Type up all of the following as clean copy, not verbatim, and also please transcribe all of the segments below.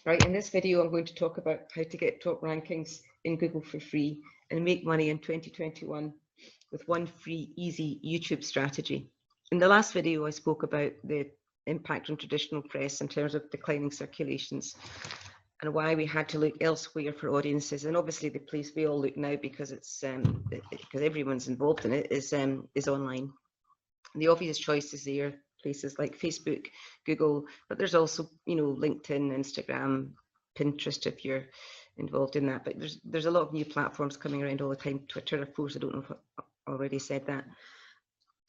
Right, in this video, I'm going to talk about how to get top rankings in Google for free and make money in 2021 with one free, easy YouTube strategy. In the last video, I spoke about the impact on traditional press in terms of declining circulations and why we had to look elsewhere for audiences. And obviously, the place we all look now, because it's because everyone's involved in it, is online. And the obvious choices there, places like Facebook, Google, but there's also, LinkedIn, Instagram, Pinterest if you're involved in that. But there's a lot of new platforms coming around all the time. Twitter, of course, I don't know if I already said that.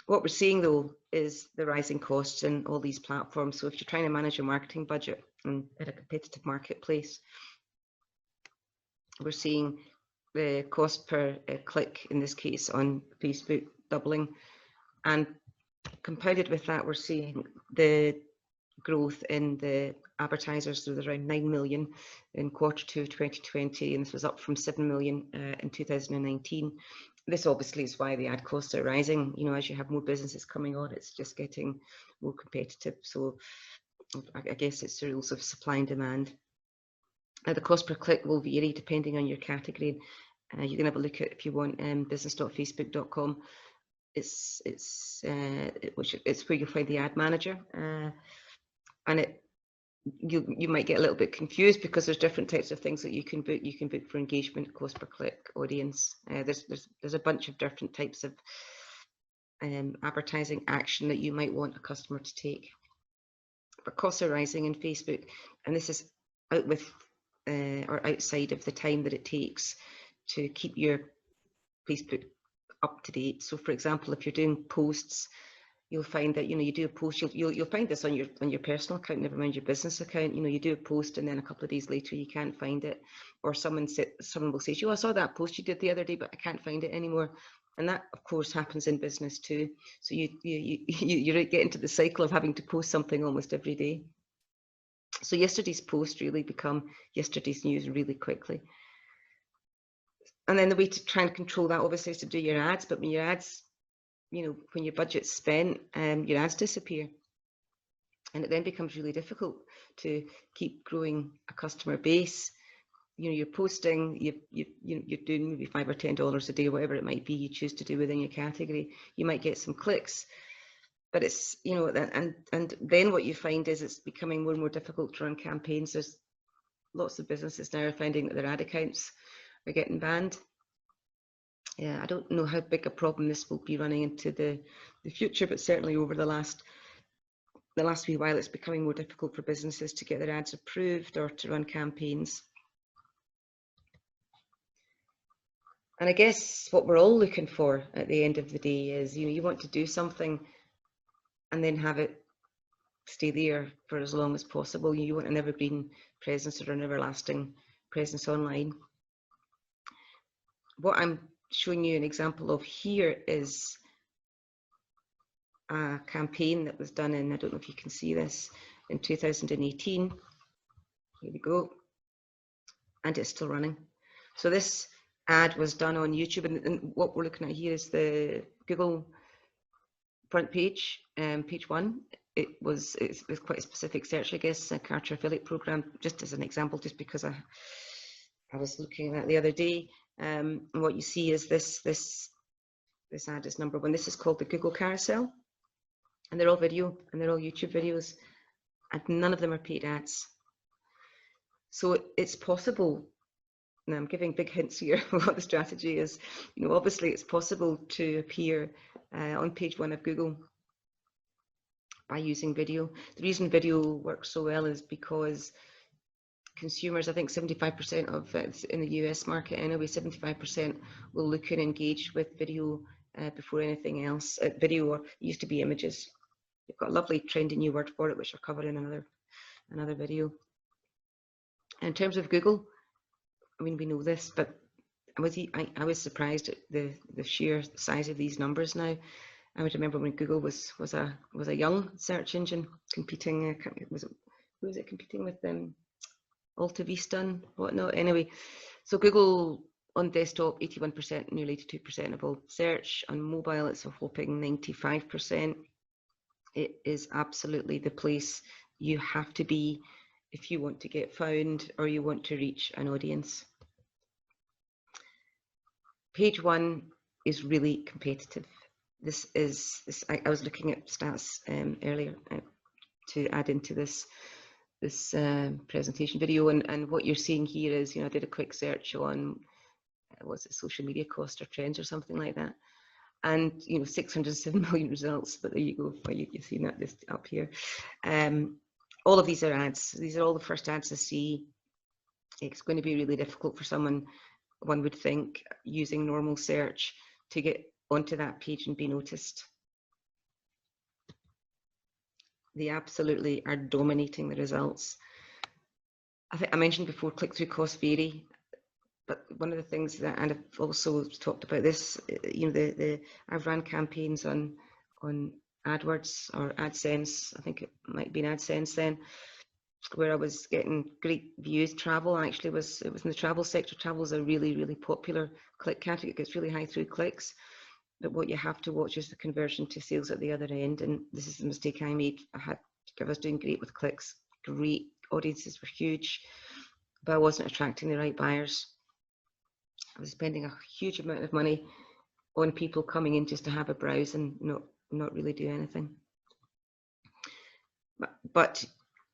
What we're seeing though is the rising costs in all these platforms. So if you're trying to manage your marketing budget in a competitive marketplace, we're seeing the cost per click in this case on Facebook doubling, and compounded with that, we're seeing the growth in the advertisers. So there's around 9 million in Q2 of 2020, and this was up from 7 million in 2019. This obviously is why the ad costs are rising. As you have more businesses coming on, it's just getting more competitive. So I guess it's the rules of supply and demand. Now, the cost per click will vary depending on your category. You can have a look at, if you want, business.facebook.com. It's where you'll find the ad manager, and you might get a little bit confused because there's different types of things that you can book. You can book for engagement, cost per click, audience. There's a bunch of different types of advertising action that you might want a customer to take. But costs are rising in Facebook, and this is out with or outside of the time that it takes to keep your Facebook up to date. So for example, if you're doing posts, you'll find that you do a post, you'll find this on your personal account, never mind your business account. You do a post and then a couple of days later you can't find it, or someone will say, I saw that post you did the other day, but I can't find it anymore. And that of course happens in business too. So you get into the cycle of having to post something almost every day. So yesterday's post really become yesterday's news really quickly. And then the way to try and control that obviously is to do your ads, but when your ads, when your budget's spent, your ads disappear. And it then becomes really difficult to keep growing a customer base. You're posting, you're doing maybe $5 or $10 a day, whatever it might be you choose to do within your category. You might get some clicks, but it's, and then what you find is it's becoming more and more difficult to run campaigns. There's lots of businesses now are finding that their ad accounts are getting banned. Yeah, I don't know how big a problem this will be running into the future, but certainly over the last wee while, it's becoming more difficult for businesses to get their ads approved or to run campaigns. And I guess what we're all looking for at the end of the day is, you want to do something and then have it stay there for as long as possible. You want an evergreen presence or an everlasting presence online. What I'm showing you an example of here is a campaign that was done in, I don't know if you can see this, in 2018. Here we go. And it's still running. So this ad was done on YouTube, and what we're looking at here is the Google front page, page 1. It's quite a specific search, I guess, a Carter affiliate program, just as an example, just because I was looking at the other day. And what you see is this ad is number 1. This is called the Google Carousel, and they're all video, and they're all YouTube videos, and none of them are paid ads. So it's possible, and I'm giving big hints here of what the strategy is. Obviously it's possible to appear on page 1 of Google by using video. The reason video works so well is because consumers, I think 75% of in the US market anyway, 75% will look and engage with video before anything else. Video, or used to be images. We've got a lovely trendy new word for it, which I'll cover in another video. In terms of Google, I mean, we know this, but I was surprised at the sheer size of these numbers now. I would remember when Google was a young search engine competing. Who was it competing with? Alta Vista and whatnot. Anyway, so Google on desktop, 81%, nearly 82% of all search. On mobile, it's a whopping 95%. It is absolutely the place you have to be if you want to get found or you want to reach an audience. Page one is really competitive. I was looking at stats earlier to add into this presentation video, and what you're seeing here is, I did a quick search on was it social media cost or trends or something like that, and 607 million results. But there you go. Well, you've seen that just up here. All of these are ads. These are all the first ads I see. It's going to be really difficult for someone, one would think, using normal search to get onto that page and be noticed. They absolutely are dominating the results. I think I mentioned before, click-through costs vary, but one of the things that, and I've also talked about this, I've ran campaigns on AdWords or AdSense. I think it might be an AdSense then, where I was getting great views. Travel actually it was in the travel sector. Travel is a really, really popular click category. It gets really high through clicks, but what you have to watch is the conversion to sales at the other end. And this is the mistake I made. I was doing great with clicks, great audiences were huge, but I wasn't attracting the right buyers. I was spending a huge amount of money on people coming in just to have a browse and not really do anything. But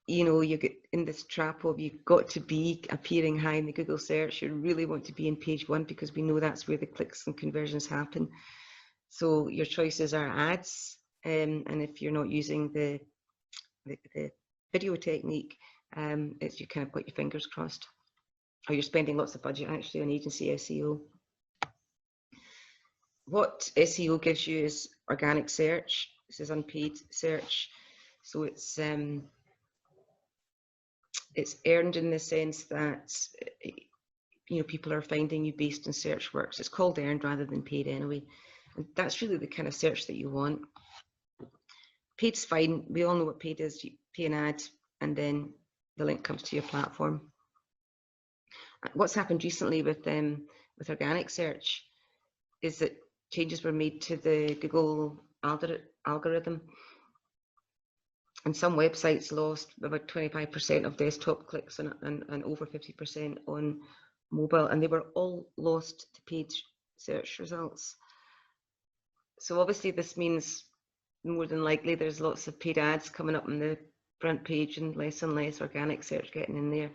you get in this trap of you've got to be appearing high in the Google search. You really want to be in page one because we know that's where the clicks and conversions happen. So your choices are ads, and if you're not using the video technique, it's you kind of got your fingers crossed, or you're spending lots of budget actually on agency SEO. What SEO gives you is organic search. This is unpaid search, so it's earned in the sense that people are finding you based on search works. It's called earned rather than paid anyway, and that's really the kind of search that you want. Paid's fine. We all know what paid is. You pay an ad and then the link comes to your platform. What's happened recently with organic search is that changes were made to the Google algorithm, and some websites lost about 25% of desktop clicks and over 50% on mobile, and they were all lost to paid search results. So obviously this means more than likely there's lots of paid ads coming up on the front page and less organic search getting in there.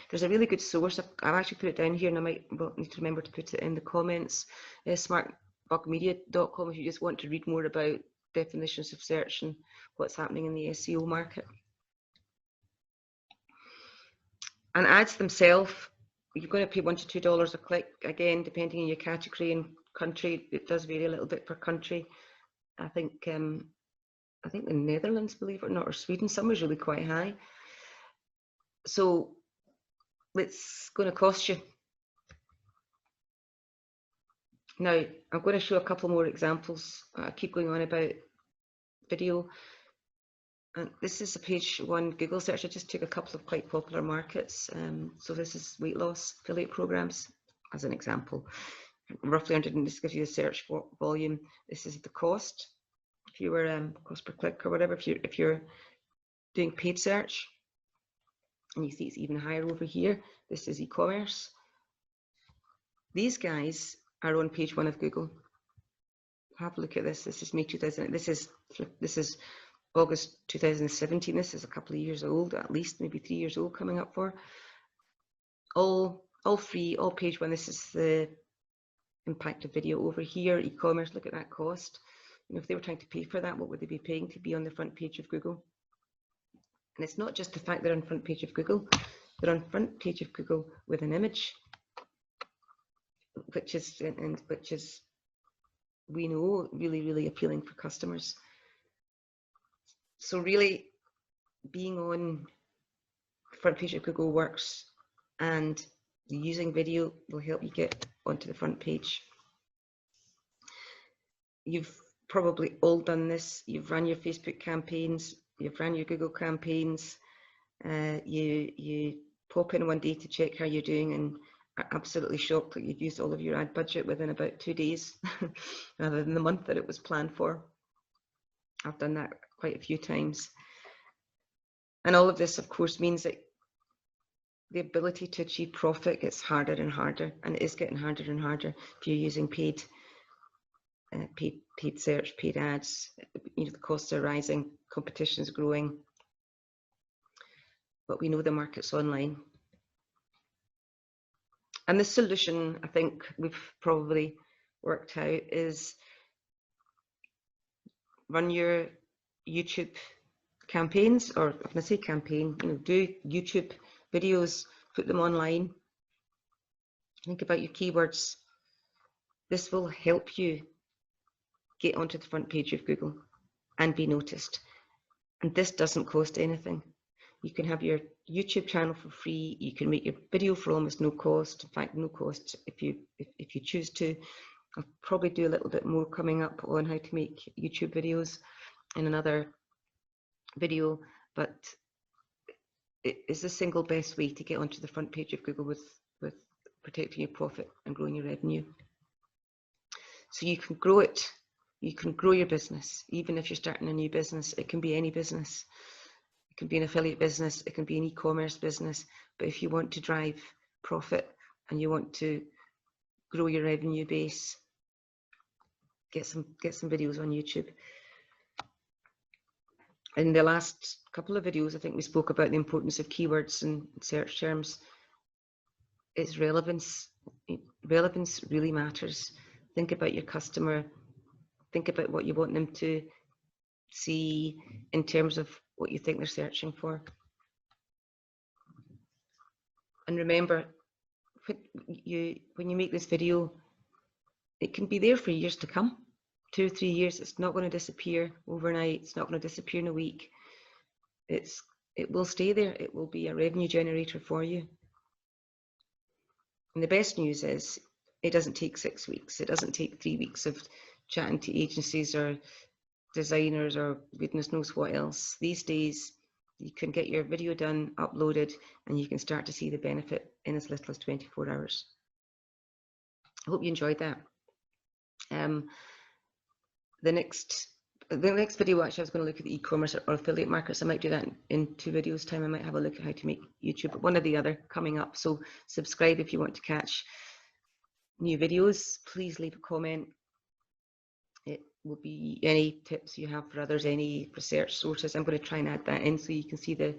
There's a really good source. I've actually put it down here, and I might need to remember to put it in the comments. smartbugmedia.com if you just want to read more about definitions of search and what's happening in the SEO market. And ads themselves, you're going to pay $1 to $2 a click. Again, depending on your category and country, it does vary a little bit per country. I think the Netherlands, believe it or not, or Sweden, somewhere's really quite high. So it's going to cost you. Now, I'm going to show a couple more examples. I keep going on about video. And this is a page one Google search. I just took a couple of quite popular markets. So this is weight loss affiliate programs as an example. Roughly 100, this gives you the search volume. This is the cost. If you were cost per click or whatever, if you're doing paid search, and you see it's even higher over here. This is e-commerce. These guys are on page one of Google. Have a look at this. This is May 2000. This is August 2017. This is a couple of years old, at least maybe 3 years old coming up for. All free, all page one. This is the impact of video over here. E-commerce. Look at that cost. If they were trying to pay for that, what would they be paying to be on the front page of Google? And it's not just the fact they're on front page of Google. They're on front page of Google with an image, which is we know really, really appealing for customers. So really, being on front page of Google works, and using video will help you get onto the front page. You've probably all done this. You've run your Facebook campaigns, you've run your Google campaigns. You pop in one day to check how you're doing and are absolutely shocked that you've used all of your ad budget within about 2 days rather than the month that it was planned for. I've done that quite a few times. And all of this, of course, means that the ability to achieve profit gets harder and harder, and it is getting harder and harder if you're using paid search, paid ads. You know, the costs are rising, competition is growing, but we know the market's online. And the solution, I think we've probably worked out, is run your YouTube campaigns, or when I say campaign, you know, do YouTube videos, put them online. Think about your keywords. This will help you get onto the front page of Google and be noticed. And this doesn't cost anything. You can have your YouTube channel for free. You can make your video for almost no cost. In fact, no cost if you choose to. I'll probably do a little bit more coming up on how to make YouTube videos in another video, but it is the single best way to get onto the front page of Google with protecting your profit and growing your revenue. So you can grow it. You can grow your business, even if you're starting a new business. It can be any business. It can be an affiliate business. It can be an e-commerce business. But if you want to drive profit and you want to grow your revenue base, get some videos on YouTube. In the last couple of videos, I think we spoke about the importance of keywords and search terms. It's relevance. Relevance really matters. Think about your customer. Think about what you want them to see in terms of what you think they're searching for. And remember, when you make this video, it can be there for years to come. 2 or 3 years. It's not going to disappear overnight. It's not going to disappear in a week. It will stay there. It will be a revenue generator for you. And the best news is it doesn't take 6 weeks. It doesn't take 3 weeks of chatting to agencies or designers or goodness knows what else. These days, you can get your video done, uploaded, and you can start to see the benefit in as little as 24 hours. I hope you enjoyed that. The next video, actually, I was going to look at the e-commerce or affiliate markets. I might do that in 2 videos time. I might have a look at how to make YouTube, but one or the other coming up. So subscribe if you want to catch new videos. Please leave a comment. It will be any tips you have for others, any research sources. I'm going to try and add that in so you can see the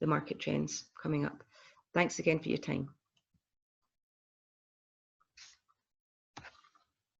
market trends coming up. Thanks again for your time.